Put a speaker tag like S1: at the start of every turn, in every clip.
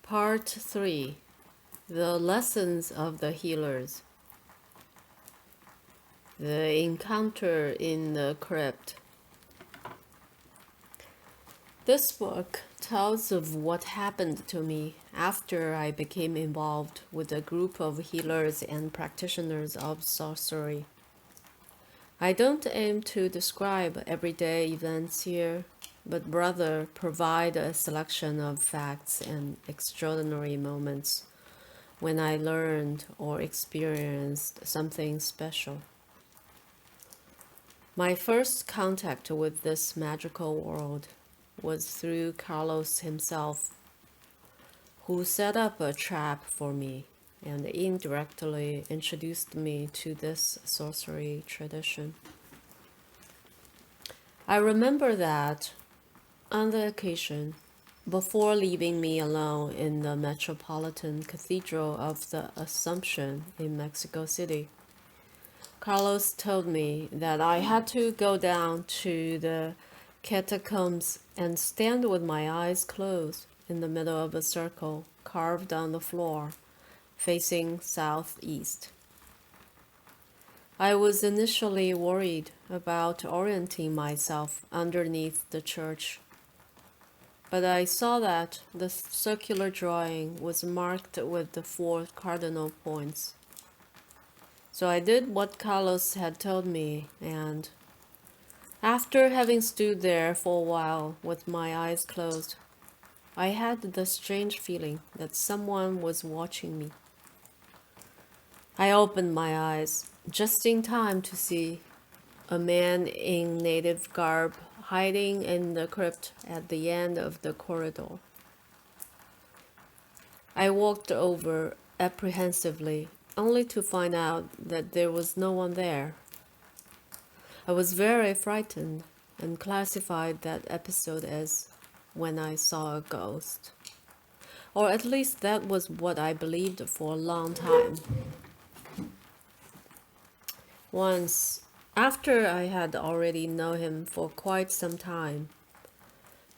S1: Part 3. The Lessons of the Healers. The Encounter in the Crypt. This book tells of what happened to me after I became involved with a group of healers and practitioners of sorcery. I don't aim to describe everyday events here, but rather provide a selection of facts and extraordinary moments when I learned or experienced something special. My first contact with this magical world was through Carlos himself, who set up a trap for me and indirectly introduced me to this sorcery tradition. I remember that, on the occasion, before leaving me alone in the Metropolitan Cathedral of the Assumption in Mexico City, Carlos told me that I had to go down to the catacombs and stand with my eyes closed in the middle of a circle carved on the floor, facing southeast. I was initially worried about orienting myself underneath the church, but I saw that the circular drawing was marked with the 4 cardinal points. So I did what Carlos had told me, and after having stood there for a while with my eyes closed, I had the strange feeling that someone was watching me. I opened my eyes just in time to see a man in native garb hiding in the crypt at the end of the corridor. I walked over apprehensively, only to find out that there was no one there. I was very frightened and classified that episode as when I saw a ghost. Or at least that was what I believed for a long time. Once, after I had already known him for quite some time,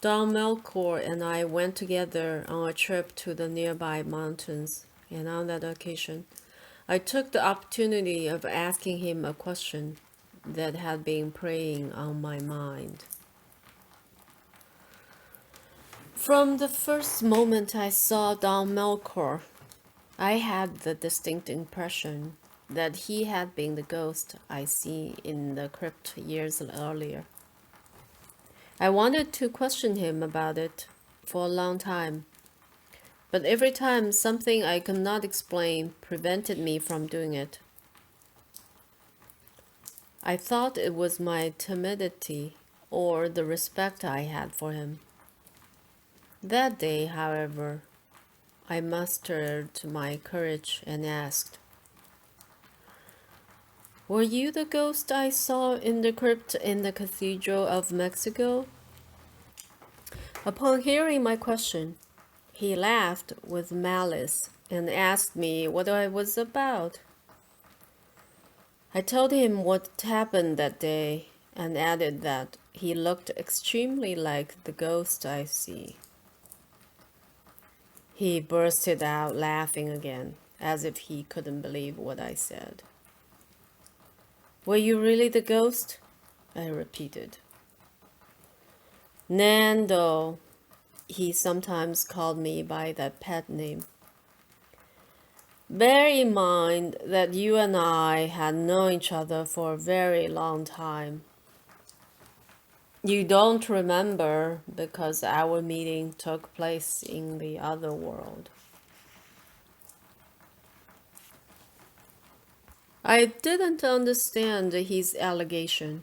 S1: Don Melchor and I went together on a trip to the nearby mountains, and on that occasion, I took the opportunity of asking him a question that had been preying on my mind. From the first moment I saw Don Melchor, I had the distinct impression that he had been the ghost I see in the crypt years earlier. I wanted to question him about it for a long time, but every time something I could not explain prevented me from doing it. I thought it was my timidity or the respect I had for him. That day, however, I mustered my courage and asked, "Were you the ghost I saw in the crypt in the Cathedral of Mexico?" Upon hearing my question, he laughed with malice and asked me what I was about. I told him what happened that day and added that he looked extremely like the ghost I see. He bursted out laughing again, as if he couldn't believe what I said. "Were you really the ghost?" I repeated. Nando, he sometimes called me by that pet name. Bear in mind that you and I had known each other for a very long time. You don't remember because our meeting took place in the other world. I didn't understand his allegation.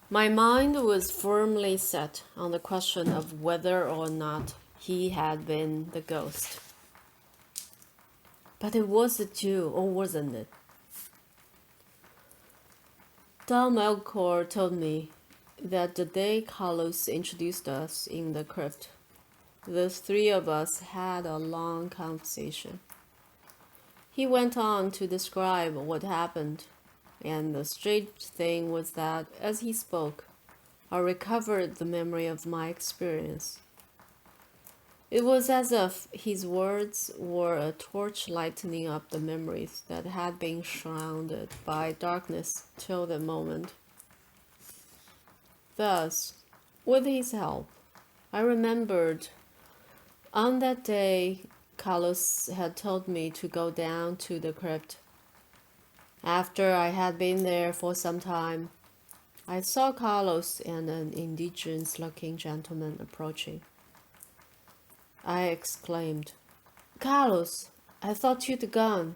S1: My mind was firmly set on the question of whether or not he had been the ghost. But it was a Jew, or wasn't it? Don Melchor told me that the day Carlos introduced us in the crypt, the 3 of us had a long conversation. He went on to describe what happened, and the strange thing was that, as he spoke, I recovered the memory of my experience. It was as if his words were a torch lighting up the memories that had been shrouded by darkness till that moment. Thus, with his help, I remembered on that day Carlos had told me to go down to the crypt. After I had been there for some time, I saw Carlos and an indigenous-looking gentleman approaching. I exclaimed, "Carlos, I thought you'd gone."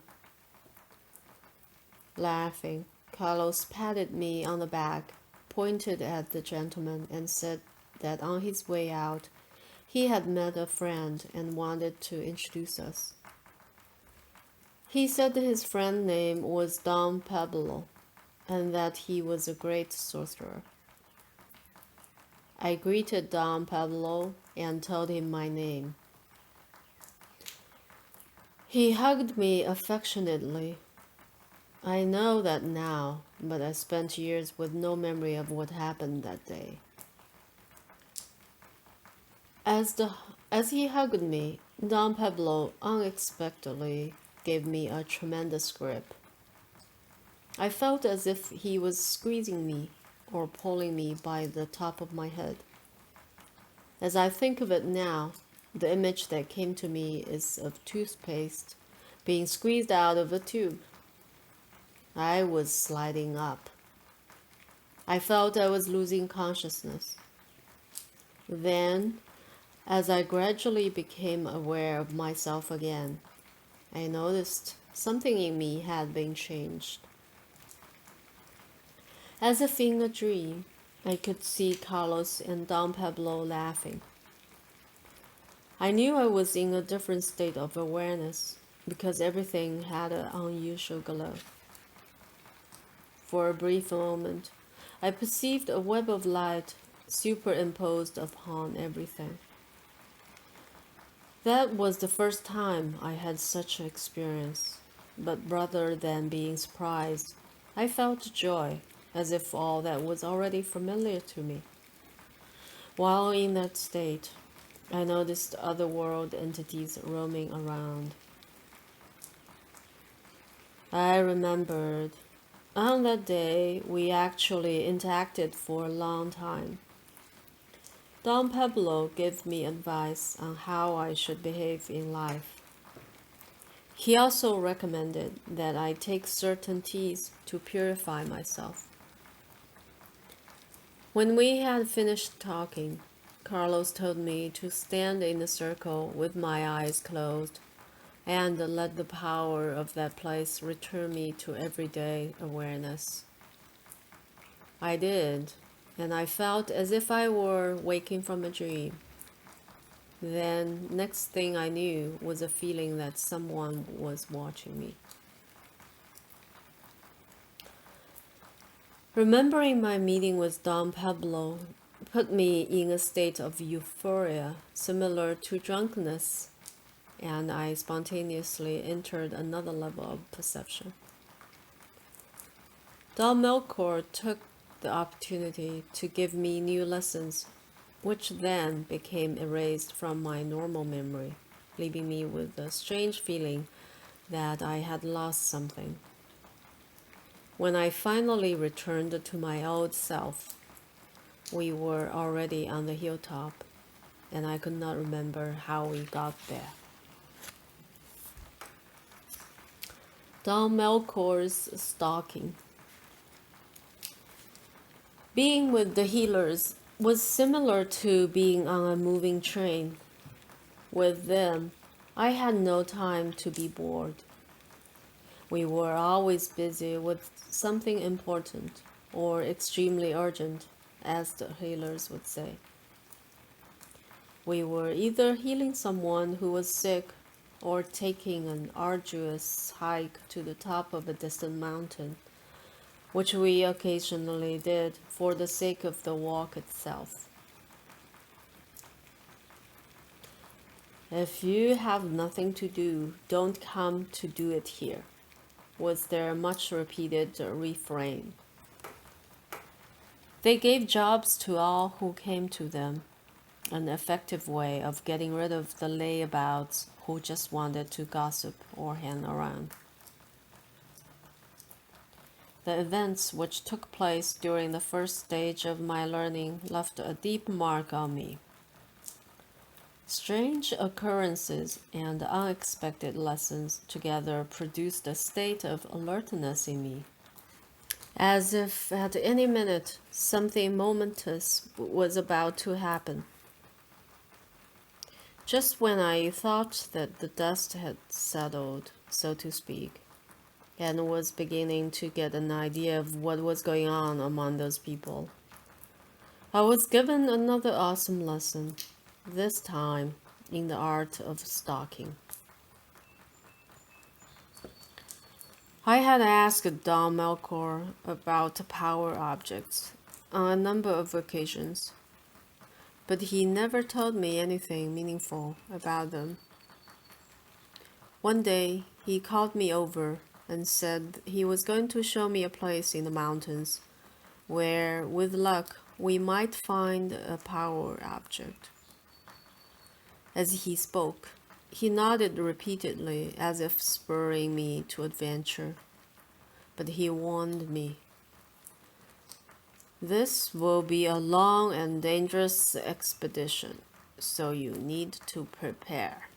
S1: Laughing, Carlos patted me on the back, pointed at the gentleman, and said that on his way out he had met a friend and wanted to introduce us. He said that his friend's name was Don Pablo, and that he was a great sorcerer. I greeted Don Pablo and told him my name. He hugged me affectionately. I know that now, but I spent years with no memory of what happened that day. As he hugged me, Don Pablo unexpectedly gave me a tremendous grip. I felt as if he was squeezing me or pulling me by the top of my head. As I think of it now, the image that came to me is of toothpaste being squeezed out of a tube. I was sliding up. I felt I was losing consciousness. Then, as I gradually became aware of myself again, I noticed something in me had been changed. As if in a dream, I could see Carlos and Don Pablo laughing. I knew I was in a different state of awareness because everything had an unusual glow. For a brief moment, I perceived a web of light superimposed upon everything. That was the first time I had such an experience, but rather than being surprised, I felt joy, as if all that was already familiar to me. While in that state, I noticed other world entities roaming around. I remembered on that day we actually interacted for a long time. Don Pablo gave me advice on how I should behave in life. He also recommended that I take certain teas to purify myself. When we had finished talking, Carlos told me to stand in a circle with my eyes closed and let the power of that place return me to everyday awareness. I did, and I felt as if I were waking from a dream. Then, next thing I knew was a feeling that someone was watching me. Remembering my meeting with Don Pablo put me in a state of euphoria similar to drunkenness, and I spontaneously entered another level of perception. Don Melchor took the opportunity to give me new lessons, which then became erased from my normal memory, leaving me with a strange feeling that I had lost something. When I finally returned to my old self, we were already on the hilltop, and I could not remember how we got there. Don Melchor's Stalking. Being with the healers was similar to being on a moving train. With them, I had no time to be bored. We were always busy with something important or extremely urgent, as the healers would say. We were either healing someone who was sick or taking an arduous hike to the top of a distant mountain, which we occasionally did for the sake of the walk itself. "If you have nothing to do, don't come to do it here," was their much repeated refrain. They gave jobs to all who came to them, an effective way of getting rid of the layabouts who just wanted to gossip or hang around. The events which took place during the first stage of my learning left a deep mark on me. Strange occurrences and unexpected lessons together produced a state of alertness in me, as if at any minute something momentous was about to happen. Just when I thought that the dust had settled, so to speak, and was beginning to get an idea of what was going on among those people, I was given another awesome lesson, this time in the art of stalking. I had asked Don Melchor about power objects on a number of occasions, but he never told me anything meaningful about them. One day, he called me over and said he was going to show me a place in the mountains where, with luck, we might find a power object. As he spoke, he nodded repeatedly as if spurring me to adventure, but he warned me. This will be a long and dangerous expedition, so you need to prepare.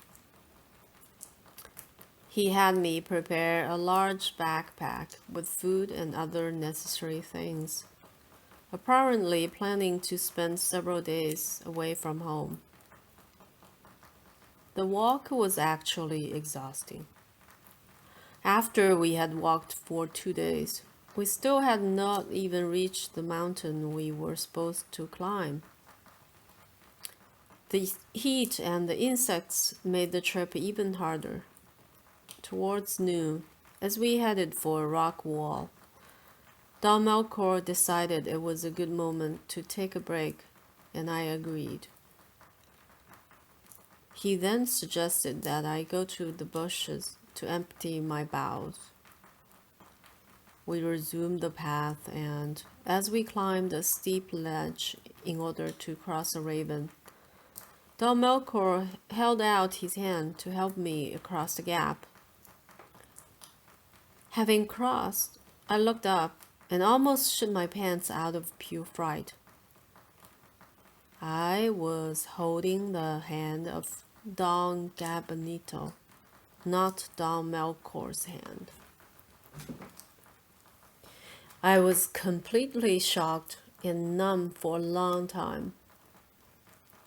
S1: He had me prepare a large backpack with food and other necessary things, apparently planning to spend several days away from home. The walk was actually exhausting. After we had walked for 2 days, we still had not even reached the mountain we were supposed to climb. The heat and the insects made the trip even harder. Towards noon, as we headed for a rock wall, Don Melchor decided it was a good moment to take a break, and I agreed. He then suggested that I go to the bushes to empty my bowels. We resumed the path, and as we climbed a steep ledge in order to cross a raven, Don Melchor held out his hand to help me across the gap. Having crossed, I looked up and almost shit my pants out of pure fright. I was holding the hand of Don Gabinetto, not Don Melchor's hand. I was completely shocked and numb for a long time.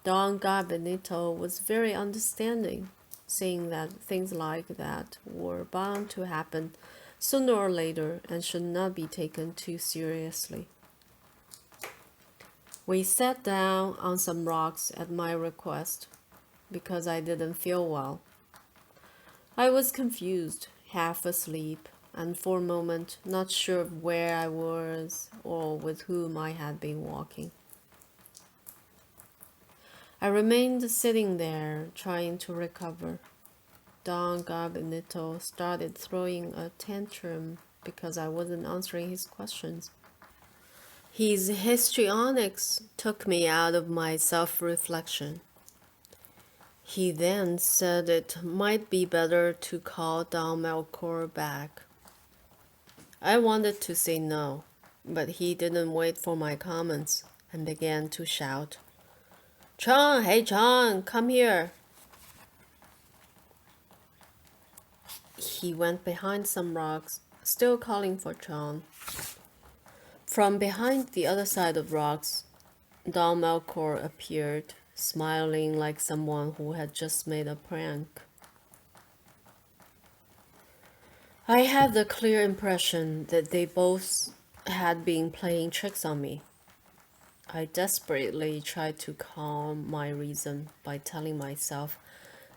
S1: Don Gabinetto was very understanding, saying that things like that were bound to happen sooner or later and should not be taken too seriously. We sat down on some rocks at my request because I didn't feel well. I was confused, half asleep, and for a moment not sure of where I was or with whom I had been walking. I remained sitting there, trying to recover. Don Gabinetto started throwing a tantrum because I wasn't answering his questions. His histrionics took me out of my self-reflection. He then said it might be better to call Don Melchor back. I wanted to say no, but he didn't wait for my comments and began to shout, "John, hey John, come here." He went behind some rocks, still calling for John. From behind the other side of rocks, Don Melchor appeared, smiling like someone who had just made a prank. I had the clear impression that they both had been playing tricks on me. I desperately tried to calm my reason by telling myself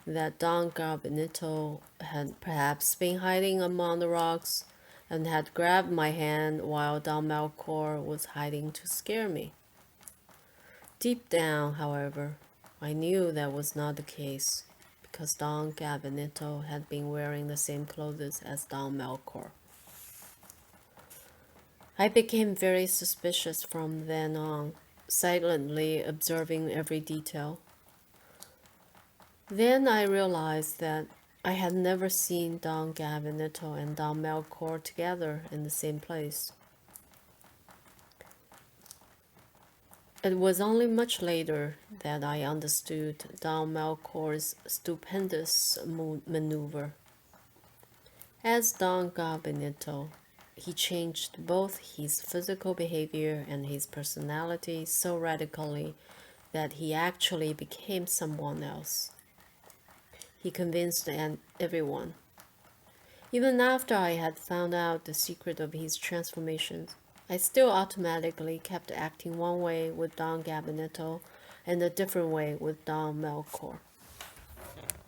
S1: that Don Gabinetto had perhaps been hiding among the rocks and had grabbed my hand while Don Melchor was hiding to scare me. Deep down, however, I knew that was not the case, because Don Gabinetto had been wearing the same clothes as Don Melchor. I became very suspicious from then on, silently observing every detail. Then I realized that I had never seen Don Gabinetto and Don Melchor together in the same place. It was only much later that I understood Don Melchor's stupendous maneuver. As Don Gabinetto, he changed both his physical behavior and his personality so radically that he actually became someone else. He convinced everyone. Even after I had found out the secret of his transformations, I still automatically kept acting one way with Don Gabinetto and a different way with Don Melchor.